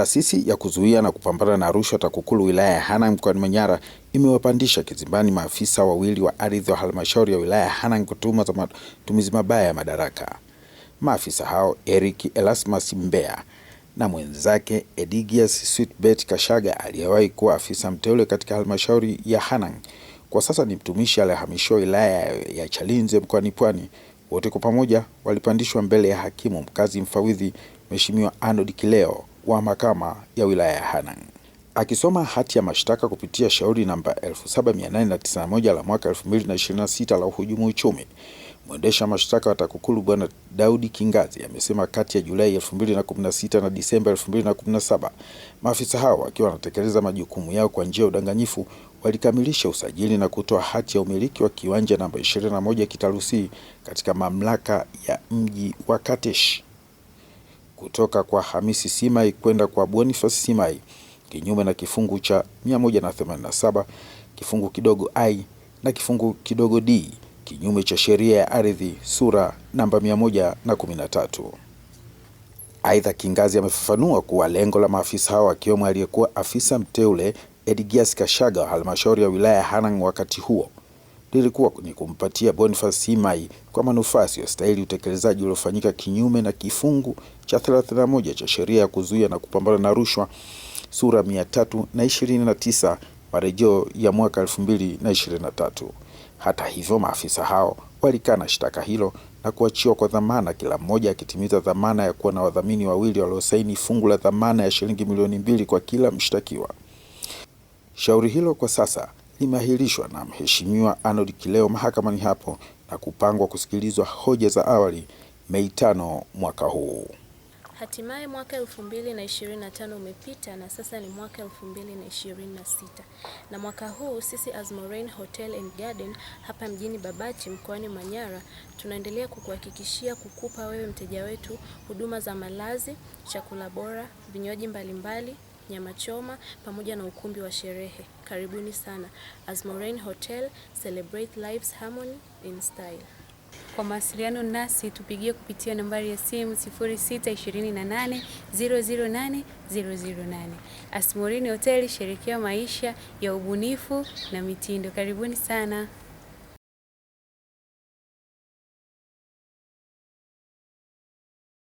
Taasisi ya kuzuia na kupambana na rushwa TAKUKURU wilaya ya Hanang mkoani Manyara imewapandisha kizimbani maafisa wawili wa ardhi wa halmashauri ya wilaya ya Hanang kwa tuhuma za matumizi mabaya ya madaraka. Maafisa hao Eric Erasmus Mbea na mwenzake Edigius Sweetbet Kashaga aliyewahi kuwa afisa mteule katika halmashauri ya Hanang, kwa sasa ni mtumishi aliyehamishiwa wilaya ya Chalinze mkoani Pwani. Wote kwa pamoja walipandishwa mbele ya hakimu mkazi mfawidhi Mheshimiwa Arnold Kileo wa mahakama ya wilaya ya Hanang. Akisoma hati ya mashtaka kupitia shauri namba 7891 la mwaka 2026 la uhujumu uchumi, mwendesha mashtaka wa TAKUKURU Bwana Daudi Kingazi amesema kati ya Julai 2016 na Disemba 2017 maafisa hao wakiwa wanatekeleza majukumu yao kwa njia ya udanganyifu walikamilisha usajili na kutoa hati ya umiliki wa kiwanja namba 21 Kitarusi katika mamlaka ya mji wa Katesh kutoka kwa Hamisi Simai kwenda kwa Boniface Simai kinyume na kifungu cha 187 kifungu kidogo I na kifungu kidogo D kinyume cha sheria ya ardhi sura namba 113. Aidha, Kingazi amefafanua kuwa lengo la maafisa hao akiwemo aliyekuwa afisa mteule Edigius Kashaga wa halmashauri ya wilaya ya Hanang wakati huo lilikuwa ni kumpatia Boniface Simai kwa manufaa yasiyostahili utekelezaji uliofanyika kinyume na kifungu cha 31 cha sheria ya kuzuia na kupambana na rushwa sura 329 marejeo ya mwaka 2023. Hata hivyo, maafisa hao walikana shtaka hilo na kuachiwa kwa dhamana, kila mmoja akitimiza dhamana ya kuwa na wadhamini wawili waliosaini fungu la dhamana ya shilingi milioni 2 kwa kila mshtakiwa. Shauri hilo kwa sasa limeahirishwa na Mheshimiwa Arnold Kileo mahakamani hapo na kupangwa kusikilizwa hoja za awali Mei 5 mwaka huu. Hatimaye mwaka 2025 umepita na sasa ni mwaka 2026. Na mwaka huu sisi Azmorain Hotel and Garden hapa mjini Babati mkoani Manyara tunaendelea kukuhakikishia kukupa wewe mteja wetu huduma za malazi, chakula bora, vinywaji mbalimbali, nyama choma pamoja na ukumbi wa sherehe. Karibuni sana. Azmorain Hotel, celebrate life's harmony in style. Kwa mawasiliano nasi tupigie kupitia nambari ya simu 0628 008 008. Azmorain Hotel, sherekea maisha ya ubunifu na mitindo. Karibuni sana.